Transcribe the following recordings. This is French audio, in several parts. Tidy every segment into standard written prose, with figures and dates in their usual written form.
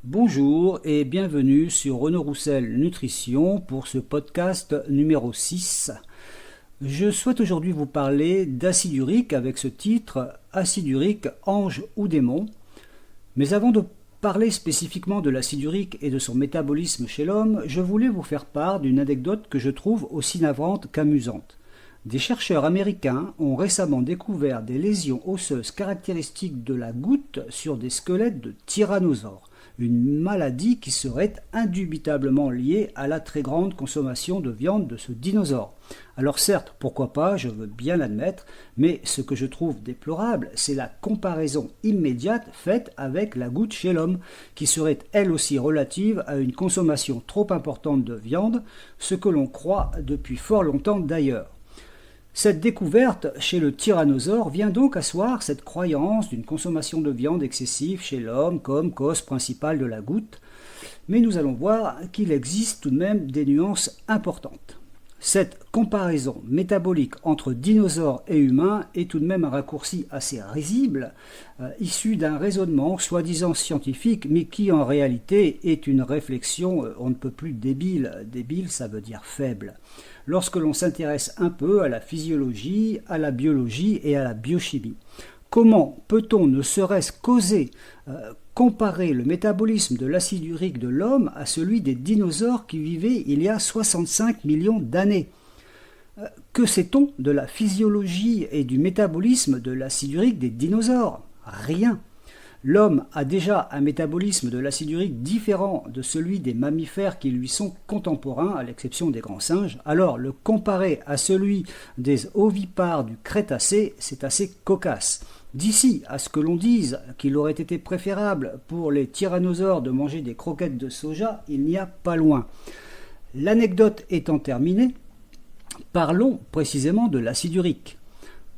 Bonjour et bienvenue sur Renaud Roussel Nutrition pour ce podcast numéro 6. Je souhaite aujourd'hui vous parler d'acide urique avec ce titre Acide urique, ange ou démon. Mais avant de parler spécifiquement de l'acide urique et de son métabolisme chez l'homme, je voulais vous faire part d'une anecdote que je trouve aussi navrante qu'amusante. Des chercheurs américains ont récemment découvert des lésions osseuses caractéristiques de la goutte sur des squelettes de tyrannosaures, une maladie qui serait indubitablement liée à la très grande consommation de viande de ce dinosaure. Alors certes, pourquoi pas, je veux bien l'admettre, mais ce que je trouve déplorable, c'est la comparaison immédiate faite avec la goutte chez l'homme, qui serait elle aussi relative à une consommation trop importante de viande, ce que l'on croit depuis fort longtemps d'ailleurs. Cette découverte chez le tyrannosaure vient donc asseoir cette croyance d'une consommation de viande excessive chez l'homme comme cause principale de la goutte, mais nous allons voir qu'il existe tout de même des nuances importantes. Cette comparaison métabolique entre dinosaures et humains est tout de même un raccourci assez risible, issu d'un raisonnement soi-disant scientifique, mais qui en réalité est une réflexion on ne peut plus débile. Débile, ça veut dire faible. Lorsque l'on s'intéresse un peu à la physiologie, à la biologie et à la biochimie. Comment peut-on ne serait-ce qu'oser comparer le métabolisme de l'acide urique de l'homme à celui des dinosaures qui vivaient il y a 65 millions d'années? Que sait-on de la physiologie et du métabolisme de l'acide urique des dinosaures? Rien. L'homme a déjà un métabolisme de l'acide urique différent de celui des mammifères qui lui sont contemporains, à l'exception des grands singes. Alors, le comparer à celui des ovipares du Crétacé, c'est assez cocasse. D'ici à ce que l'on dise qu'il aurait été préférable pour les tyrannosaures de manger des croquettes de soja, il n'y a pas loin. L'anecdote étant terminée, parlons précisément de l'acide urique.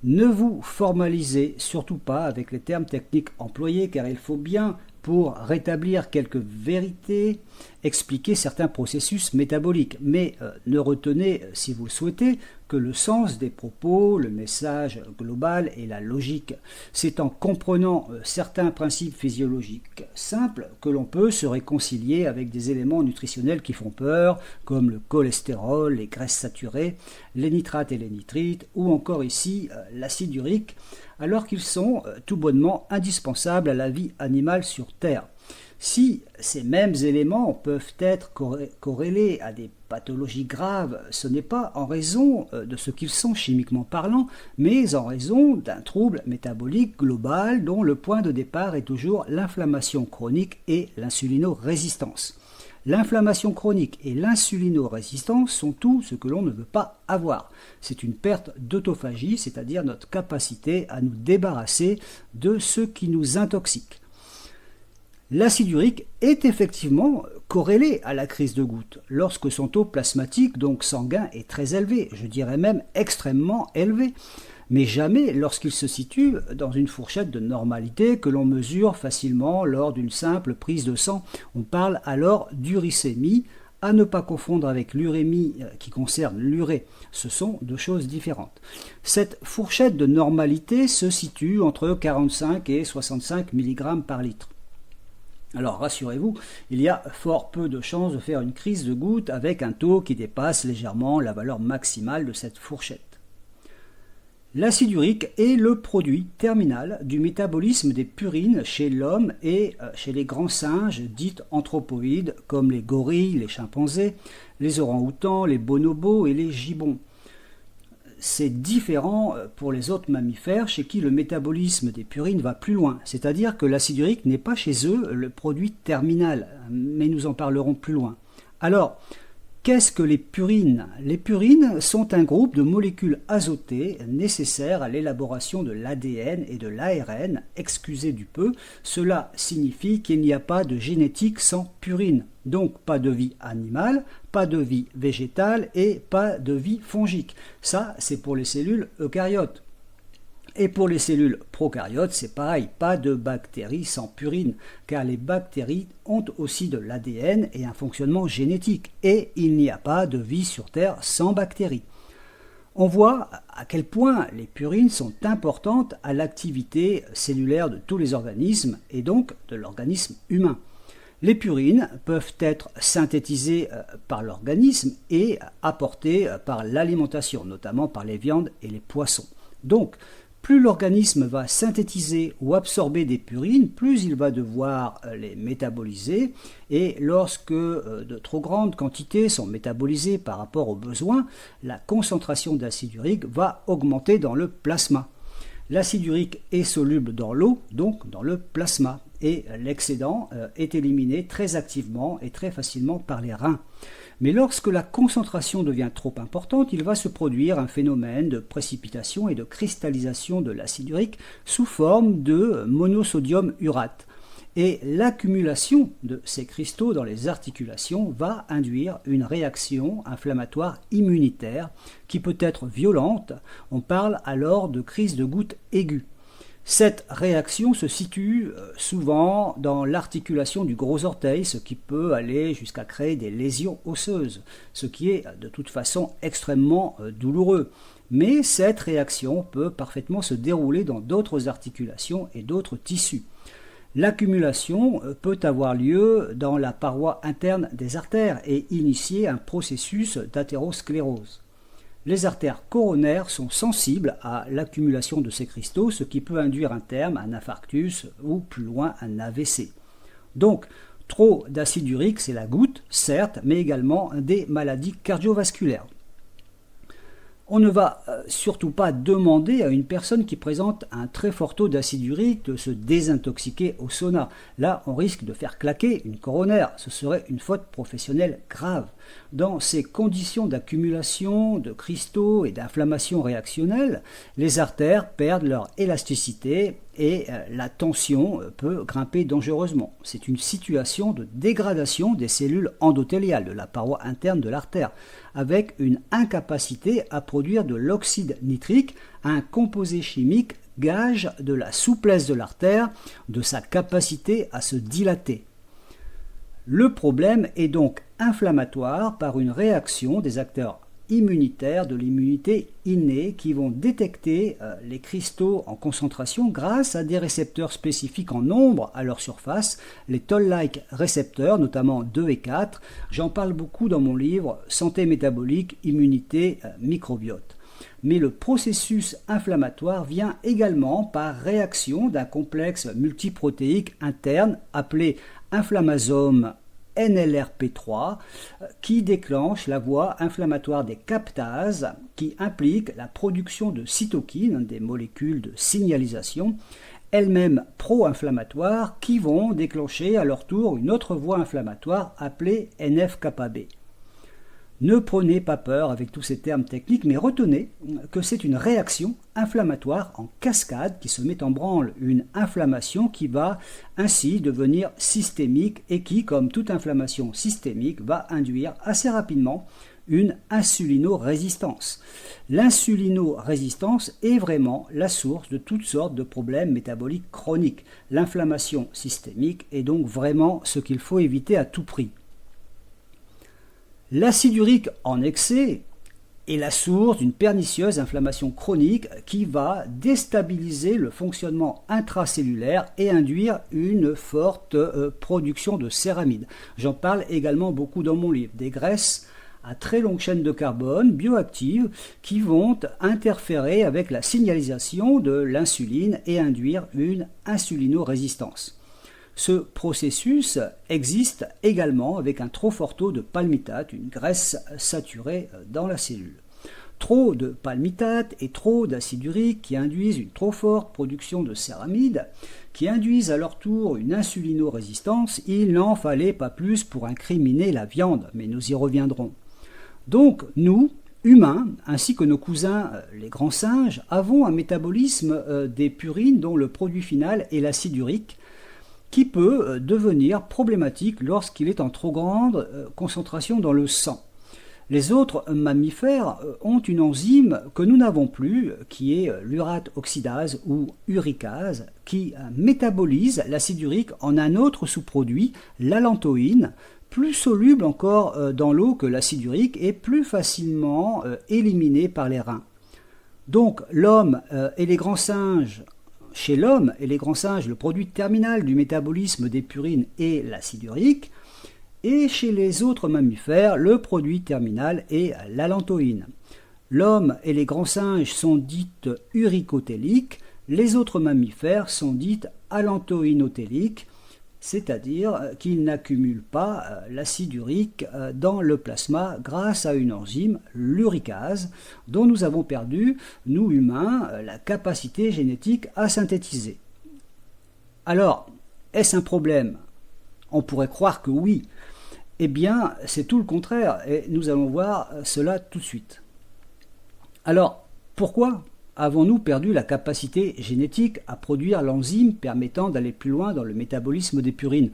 Ne vous formalisez surtout pas avec les termes techniques employés car il faut bien, pour rétablir quelques vérités, expliquer certains processus métaboliques. Mais ne retenez, si vous le souhaitez, que le sens des propos, le message global et la logique. C'est en comprenant certains principes physiologiques simples que l'on peut se réconcilier avec des éléments nutritionnels qui font peur, comme le cholestérol, les graisses saturées, les nitrates et les nitrites, ou encore ici l'acide urique, alors qu'ils sont tout bonnement indispensables à la vie animale sur Terre. Si ces mêmes éléments peuvent être corrélés à des pathologies graves, ce n'est pas en raison de ce qu'ils sont chimiquement parlant, mais en raison d'un trouble métabolique global dont le point de départ est toujours l'inflammation chronique et l'insulinorésistance. L'inflammation chronique et l'insulinorésistance sont tout ce que l'on ne veut pas avoir. C'est une perte d'autophagie, c'est-à-dire notre capacité à nous débarrasser de ce qui nous intoxique. L'acide urique est effectivement corrélé à la crise de goutte lorsque son taux plasmatique, donc sanguin, est très élevé, je dirais même extrêmement élevé, mais jamais lorsqu'il se situe dans une fourchette de normalité que l'on mesure facilement lors d'une simple prise de sang. On parle alors d'uricémie, à ne pas confondre avec l'urémie qui concerne l'urée. Ce sont deux choses différentes. Cette fourchette de normalité se situe entre 45 et 65 mg par litre. Alors rassurez-vous, il y a fort peu de chances de faire une crise de goutte avec un taux qui dépasse légèrement la valeur maximale de cette fourchette. L'acide urique est le produit terminal du métabolisme des purines chez l'homme et chez les grands singes dits anthropoïdes comme les gorilles, les chimpanzés, les orang-outans, les bonobos et les gibbons. C'est différent pour les autres mammifères chez qui le métabolisme des purines va plus loin, c'est-à-dire que l'acide urique n'est pas chez eux le produit terminal, mais nous en parlerons plus loin. Alors, qu'est-ce que les purines? Les purines sont un groupe de molécules azotées nécessaires à l'élaboration de l'ADN et de l'ARN, excusez du peu, cela signifie qu'il n'y a pas de génétique sans purines, donc pas de vie animale, pas de vie végétale et pas de vie fongique. Ça, c'est pour les cellules eucaryotes. Et pour les cellules prokaryotes, c'est pareil, pas de bactéries sans purine, car les bactéries ont aussi de l'ADN et un fonctionnement génétique, et il n'y a pas de vie sur Terre sans bactéries. On voit à quel point les purines sont importantes à l'activité cellulaire de tous les organismes, et donc de l'organisme humain. Les purines peuvent être synthétisées par l'organisme et apportées par l'alimentation, notamment par les viandes et les poissons. Donc, plus l'organisme va synthétiser ou absorber des purines, plus il va devoir les métaboliser. Et lorsque de trop grandes quantités sont métabolisées par rapport aux besoins, la concentration d'acide urique va augmenter dans le plasma. L'acide urique est soluble dans l'eau, donc dans le plasma. Et l'excédent est éliminé très activement et très facilement par les reins. Mais lorsque la concentration devient trop importante, il va se produire un phénomène de précipitation et de cristallisation de l'acide urique sous forme de monosodium urate. Et l'accumulation de ces cristaux dans les articulations va induire une réaction inflammatoire immunitaire qui peut être violente. On parle alors de crise de goutte aiguë. Cette réaction se situe souvent dans l'articulation du gros orteil, ce qui peut aller jusqu'à créer des lésions osseuses, ce qui est de toute façon extrêmement douloureux. Mais cette réaction peut parfaitement se dérouler dans d'autres articulations et d'autres tissus. L'accumulation peut avoir lieu dans la paroi interne des artères et initier un processus d'athérosclérose. Les artères coronaires sont sensibles à l'accumulation de ces cristaux, ce qui peut induire à terme un infarctus ou plus loin un AVC. Donc, trop d'acide urique, c'est la goutte, certes, mais également des maladies cardiovasculaires. On ne va surtout pas demander à une personne qui présente un très fort taux d'acide urique de se désintoxiquer au sauna. Là, on risque de faire claquer une coronaire. Ce serait une faute professionnelle grave. Dans ces conditions d'accumulation de cristaux et d'inflammation réactionnelle, les artères perdent leur élasticité et la tension peut grimper dangereusement. C'est une situation de dégradation des cellules endothéliales de la paroi interne de l'artère, avec une incapacité à produire de l'oxyde nitrique, un composé chimique gage de la souplesse de l'artère, de sa capacité à se dilater. Le problème est donc inflammatoire par une réaction des acteurs immunitaires de l'immunité innée qui vont détecter les cristaux en concentration grâce à des récepteurs spécifiques en nombre à leur surface, les toll-like récepteurs, notamment 2 et 4. J'en parle beaucoup dans mon livre Santé métabolique, immunité, microbiote. Mais le processus inflammatoire vient également par réaction d'un complexe multiprotéique interne appelé inflammasome NLRP3 qui déclenche la voie inflammatoire des captases qui implique la production de cytokines, des molécules de signalisation, elles-mêmes pro-inflammatoires qui vont déclencher à leur tour une autre voie inflammatoire appelée NF-κB. Ne prenez pas peur avec tous ces termes techniques, mais retenez que c'est une réaction inflammatoire en cascade qui se met en branle, une inflammation qui va ainsi devenir systémique et qui, comme toute inflammation systémique, va induire assez rapidement une insulinorésistance. L'insulinorésistance est vraiment la source de toutes sortes de problèmes métaboliques chroniques. L'inflammation systémique est donc vraiment ce qu'il faut éviter à tout prix. L'acide urique en excès est la source d'une pernicieuse inflammation chronique qui va déstabiliser le fonctionnement intracellulaire et induire une forte production de céramides. J'en parle également beaucoup dans mon livre. Des graisses à très longue chaîne de carbone bioactives qui vont interférer avec la signalisation de l'insuline et induire une insulinorésistance. Ce processus existe également avec un trop fort taux de palmitate, une graisse saturée dans la cellule. Trop de palmitate et trop d'acide urique qui induisent une trop forte production de céramides, qui induisent à leur tour une insulinorésistance, il n'en fallait pas plus pour incriminer la viande, mais nous y reviendrons. Donc nous, humains, ainsi que nos cousins les grands singes, avons un métabolisme des purines dont le produit final est l'acide urique, qui peut devenir problématique lorsqu'il est en trop grande concentration dans le sang. Les autres mammifères ont une enzyme que nous n'avons plus, qui est l'urate oxydase ou uricase, qui métabolise l'acide urique en un autre sous-produit, l'allantoïne, plus soluble encore dans l'eau que l'acide urique et plus facilement éliminé par les reins. Donc l'homme et les grands singes chez l'homme et les grands singes, le produit terminal du métabolisme des purines est l'acide urique, et chez les autres mammifères, le produit terminal est l'allantoïne. L'homme et les grands singes sont dites uricotéliques, les autres mammifères sont dites allantoïnotéliques, c'est-à-dire qu'ils n'accumulent pas l'acide urique dans le plasma grâce à une enzyme, l'uricase, dont nous avons perdu, nous humains, la capacité génétique à synthétiser. Alors, est-ce un problème? On pourrait croire que oui. Eh bien, c'est tout le contraire, et nous allons voir cela tout de suite. Alors, pourquoi avons-nous perdu la capacité génétique à produire l'enzyme permettant d'aller plus loin dans le métabolisme des purines?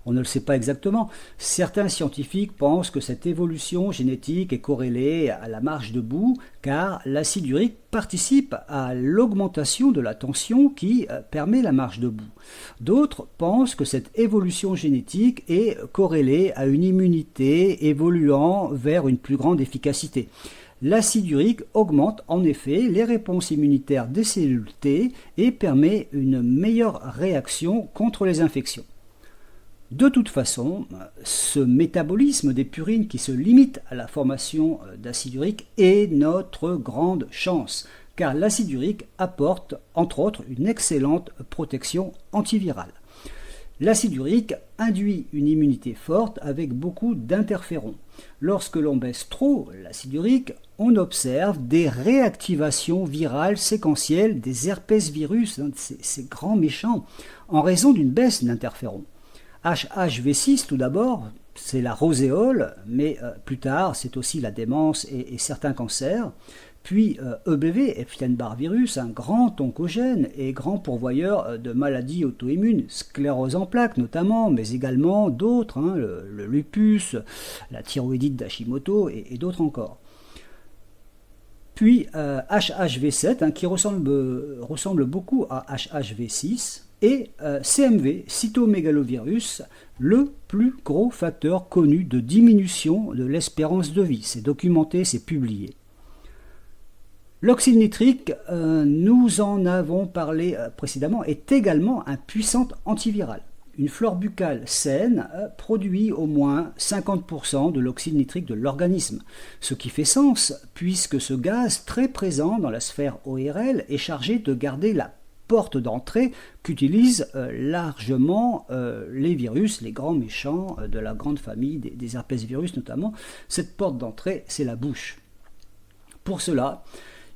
On ne le sait pas exactement. Certains scientifiques pensent que cette évolution génétique est corrélée à la marche debout, car l'acide urique participe à l'augmentation de la tension qui permet la marche debout. D'autres pensent que cette évolution génétique est corrélée à une immunité évoluant vers une plus grande efficacité. L'acide urique augmente en effet les réponses immunitaires des cellules T et permet une meilleure réaction contre les infections. De toute façon, ce métabolisme des purines qui se limite à la formation d'acide urique est notre grande chance, car l'acide urique apporte, entre autres, une excellente protection antivirale. L'acide urique induit une immunité forte avec beaucoup d'interférons. Lorsque l'on baisse trop l'acide urique, on observe des réactivations virales séquentielles des herpès-virus, ces grands méchants, en raison d'une baisse d'interférons. HHV6 tout d'abord, c'est la roséole, mais plus tard c'est aussi la démence et certains cancers. Puis EBV, Epstein-Barr virus, un grand oncogène et grand pourvoyeur de maladies auto-immunes, sclérose en plaques notamment, mais également d'autres, le lupus, la thyroïdite d'Hashimoto et d'autres encore. Puis HHV7, qui ressemble beaucoup à HHV6, et CMV, cytomégalovirus, le plus gros facteur connu de diminution de l'espérance de vie. C'est documenté, c'est publié. L'oxyde nitrique, nous en avons parlé précédemment, est également un puissant antiviral. Une flore buccale saine produit au moins 50% de l'oxyde nitrique de l'organisme, ce qui fait sens puisque ce gaz très présent dans la sphère ORL est chargé de garder la porte d'entrée qu'utilisent largement les virus, les grands méchants de la grande famille des herpès-virus notamment. Cette porte d'entrée, c'est la bouche. Pour cela,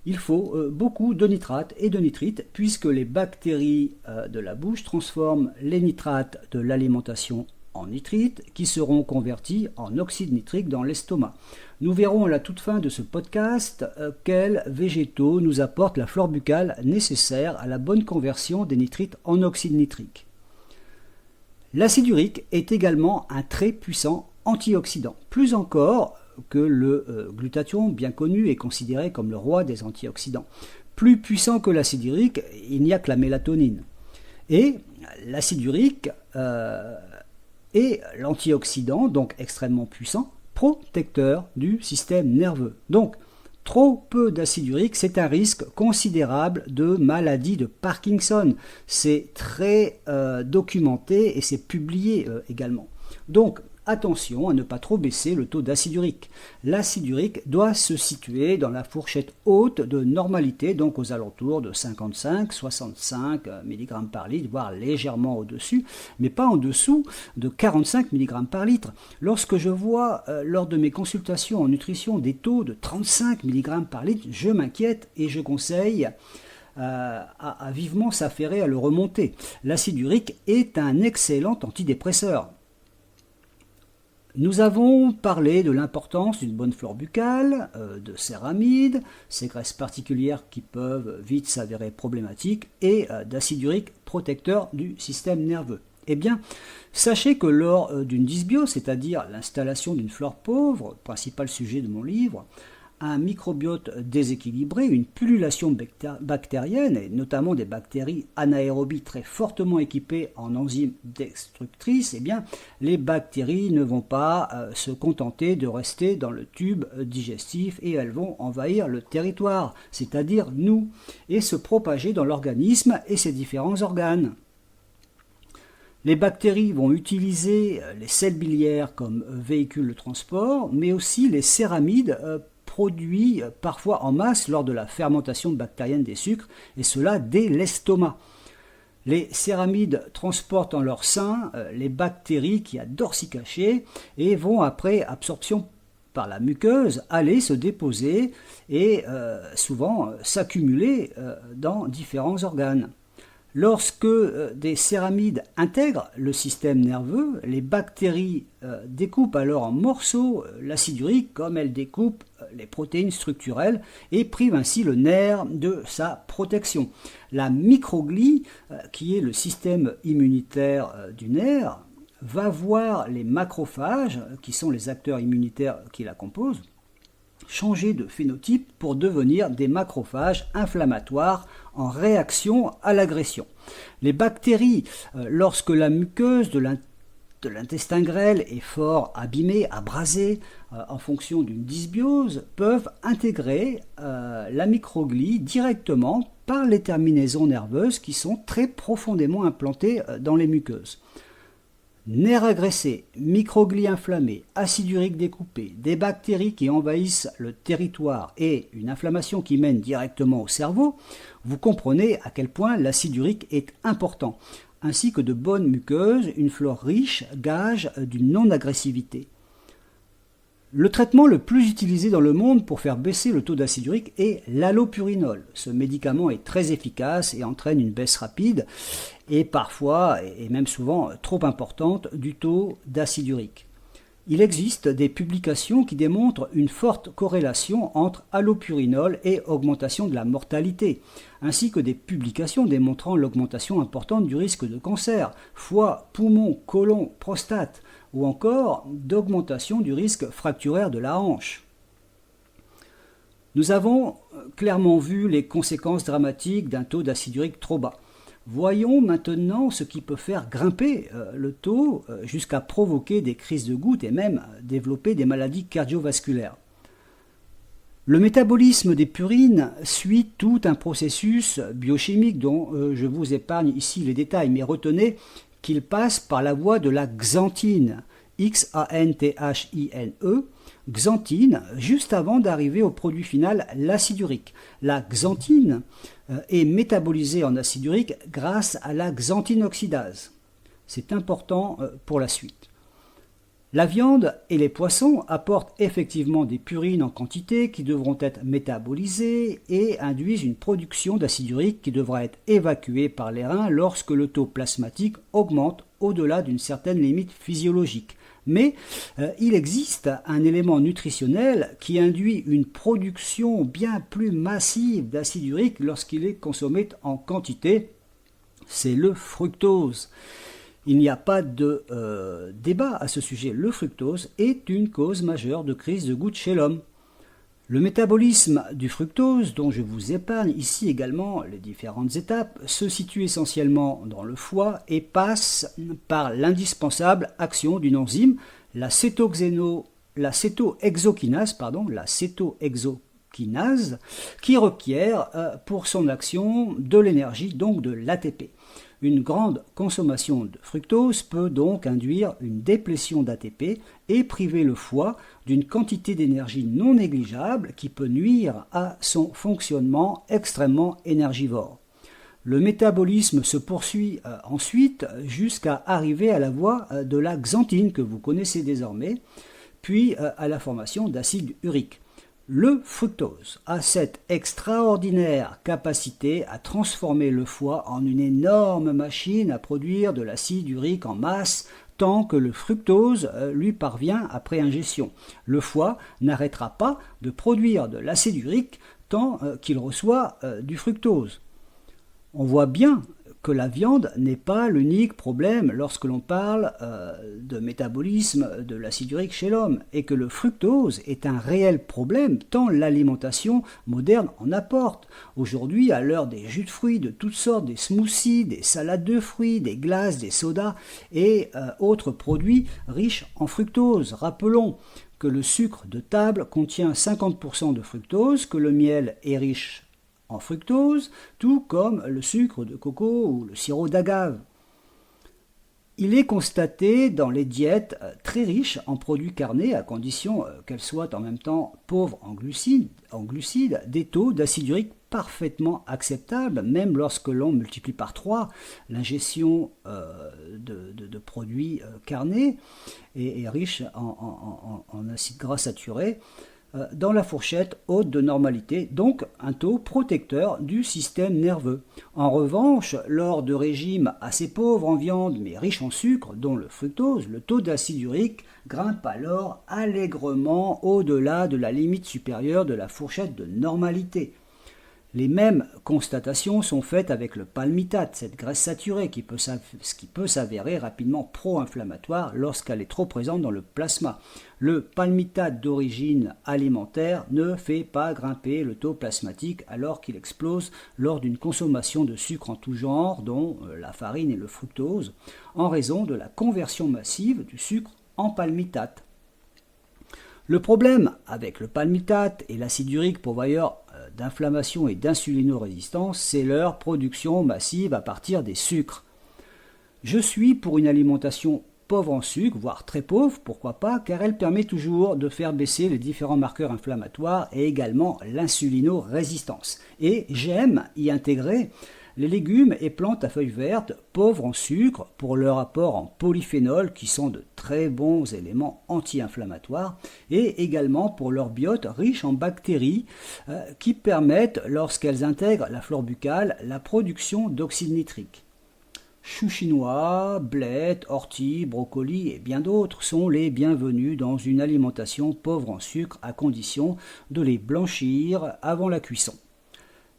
il faut beaucoup de nitrates et de nitrites puisque les bactéries de la bouche transforment les nitrates de l'alimentation en nitrites qui seront convertis en oxyde nitrique dans l'estomac. Nous verrons à la toute fin de ce podcast quels végétaux nous apportent la flore buccale nécessaire à la bonne conversion des nitrites en oxyde nitrique. L'acide urique est également un très puissant antioxydant. Plus encore que le glutathion, bien connu, est considéré comme le roi des antioxydants. Plus puissant que l'acide urique, il n'y a que la mélatonine. Et l'acide urique est l'antioxydant, donc extrêmement puissant, protecteur du système nerveux. Donc, trop peu d'acide urique, c'est un risque considérable de maladie de Parkinson. C'est très documenté et c'est publié également. Donc, attention à ne pas trop baisser le taux d'acide urique. L'acide urique doit se situer dans la fourchette haute de normalité, donc aux alentours de 55-65 mg par litre, voire légèrement au-dessus, mais pas en dessous de 45 mg par litre. Lorsque je vois lors de mes consultations en nutrition des taux de 35 mg par litre, je m'inquiète et je conseille à vivement s'affairer à le remonter. L'acide urique est un excellent antidépresseur. Nous avons parlé de l'importance d'une bonne flore buccale, de céramides, ces graisses particulières qui peuvent vite s'avérer problématiques, et d'acide urique protecteur du système nerveux. Eh bien, sachez que lors d'une dysbiose, c'est-à-dire l'installation d'une flore pauvre, principal sujet de mon livre, un microbiote déséquilibré, une pullulation bactérienne, et notamment des bactéries anaérobies très fortement équipées en enzymes destructrices, eh bien, les bactéries ne vont pas se contenter de rester dans le tube digestif et elles vont envahir le territoire, c'est-à-dire nous, et se propager dans l'organisme et ses différents organes. Les bactéries vont utiliser les sels biliaires comme véhicule de transport, mais aussi les céramides produits parfois en masse lors de la fermentation bactérienne des sucres, et cela dès l'estomac. Les céramides transportent en leur sein les bactéries qui adorent s'y cacher et vont, après absorption par la muqueuse, aller se déposer et souvent s'accumuler dans différents organes. Lorsque des céramides intègrent le système nerveux, les bactéries découpent alors en morceaux l'acide urique comme elles découpent les protéines structurelles et privent ainsi le nerf de sa protection. La microglie, qui est le système immunitaire du nerf, va voir les macrophages, qui sont les acteurs immunitaires qui la composent, changer de phénotype pour devenir des macrophages inflammatoires en réaction à l'agression. Les bactéries, lorsque la muqueuse de l'intestin grêle est fort abîmée, abrasée, en fonction d'une dysbiose, peuvent intégrer la microglie directement par les terminaisons nerveuses qui sont très profondément implantées dans les muqueuses. Nerfs agressés, microglies inflammées, acide urique découpé, des bactéries qui envahissent le territoire et une inflammation qui mène directement au cerveau, vous comprenez à quel point l'acide urique est important, ainsi que de bonnes muqueuses, une flore riche, gage d'une non-agressivité. Le traitement le plus utilisé dans le monde pour faire baisser le taux d'acide urique est l'allopurinol. Ce médicament est très efficace et entraîne une baisse rapide et parfois, et même souvent, trop importante du taux d'acide urique. Il existe des publications qui démontrent une forte corrélation entre allopurinol et augmentation de la mortalité, ainsi que des publications démontrant l'augmentation importante du risque de cancer, foie, poumon, côlon, prostate, ou encore d'augmentation du risque fracturaire de la hanche. Nous avons clairement vu les conséquences dramatiques d'un taux d'acide urique trop bas. Voyons maintenant ce qui peut faire grimper le taux jusqu'à provoquer des crises de goutte et même développer des maladies cardiovasculaires. Le métabolisme des purines suit tout un processus biochimique dont je vous épargne ici les détails, mais retenez qu'il passe par la voie de la xanthine, X-A-N-T-H-I-N-E, xanthine, juste avant d'arriver au produit final, l'acide urique. La xanthine est métabolisée en acide urique grâce à la xanthinoxydase. C'est important pour la suite. La viande et les poissons apportent effectivement des purines en quantité qui devront être métabolisées et induisent une production d'acide urique qui devra être évacuée par les reins lorsque le taux plasmatique augmente au-delà d'une certaine limite physiologique. Mais il existe un élément nutritionnel qui induit une production bien plus massive d'acide urique lorsqu'il est consommé en quantité, c'est le fructose. Il n'y a pas de débat à ce sujet. Le fructose est une cause majeure de crise de goutte chez l'homme. Le métabolisme du fructose, dont je vous épargne ici également les différentes étapes, se situe essentiellement dans le foie et passe par l'indispensable action d'une enzyme, la cétohexokinase, qui requiert pour son action de l'énergie, donc de l'ATP. Une grande consommation de fructose peut donc induire une déplétion d'ATP et priver le foie d'une quantité d'énergie non négligeable qui peut nuire à son fonctionnement extrêmement énergivore. Le métabolisme se poursuit ensuite jusqu'à arriver à la voie de la xanthine que vous connaissez désormais, puis à la formation d'acide urique. Le fructose a cette extraordinaire capacité à transformer le foie en une énorme machine à produire de l'acide urique en masse tant que le fructose lui parvient après ingestion. Le foie n'arrêtera pas de produire de l'acide urique tant qu'il reçoit du fructose. On voit bien que la viande n'est pas l'unique problème lorsque l'on parle de métabolisme de l'acide urique chez l'homme, et que le fructose est un réel problème tant l'alimentation moderne en apporte. Aujourd'hui, à l'heure des jus de fruits de toutes sortes, des smoothies, des salades de fruits, des glaces, des sodas et autres produits riches en fructose. Rappelons que le sucre de table contient 50% de fructose, que le miel est riche en fructose, tout comme le sucre de coco ou le sirop d'agave. Il est constaté dans les diètes très riches en produits carnés, à condition qu'elles soient en même temps pauvres en glucides, des taux d'acide urique parfaitement acceptables, même lorsque l'on multiplie par 3 l'ingestion de produits carnés et riches en acides gras saturés, dans la fourchette haute de normalité, donc un taux protecteur du système nerveux. En revanche, lors de régimes assez pauvres en viande mais riches en sucre, dont le fructose, le taux d'acide urique grimpe alors allègrement au-delà de la limite supérieure de la fourchette de normalité. Les mêmes constatations sont faites avec le palmitate, cette graisse saturée qui peut s'avérer rapidement pro-inflammatoire lorsqu'elle est trop présente dans le plasma. Le palmitate d'origine alimentaire ne fait pas grimper le taux plasmatique alors qu'il explose lors d'une consommation de sucre en tout genre, dont la farine et le fructose, en raison de la conversion massive du sucre en palmitate. Le problème avec le palmitate et l'acide urique pourvoyeur d'inflammation et d'insulinorésistance, c'est leur production massive à partir des sucres. Je suis pour une alimentation pauvre en sucre, voire très pauvre, pourquoi pas, car elle permet toujours de faire baisser les différents marqueurs inflammatoires et également l'insulinorésistance. Et j'aime y intégrer les légumes et plantes à feuilles vertes pauvres en sucre pour leur apport en polyphénols qui sont de très bons éléments anti-inflammatoires et également pour leur biote riche en bactéries qui permettent, lorsqu'elles intègrent la flore buccale, la production d'oxyde nitrique. Choux chinois, blettes, orties, brocolis et bien d'autres sont les bienvenus dans une alimentation pauvre en sucre à condition de les blanchir avant la cuisson.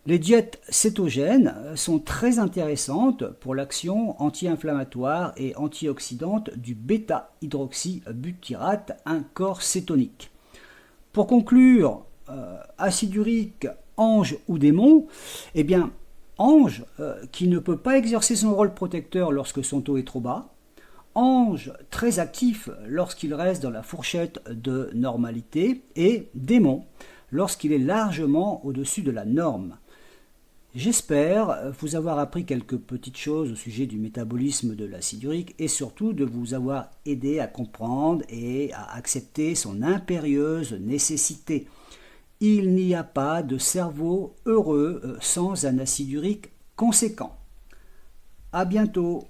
Les diètes cétogènes sont très intéressantes pour l'action anti-inflammatoire et antioxydante du bêta-hydroxybutyrate, un corps cétonique. Pour conclure, acide urique, ange ou démon, eh bien, ange qui ne peut pas exercer son rôle protecteur lorsque son taux est trop bas, ange très actif lorsqu'il reste dans la fourchette de normalité, et démon lorsqu'il est largement au-dessus de la norme. J'espère vous avoir appris quelques petites choses au sujet du métabolisme de l'acide urique et surtout de vous avoir aidé à comprendre et à accepter son impérieuse nécessité. Il n'y a pas de cerveau heureux sans un acide urique conséquent. À bientôt.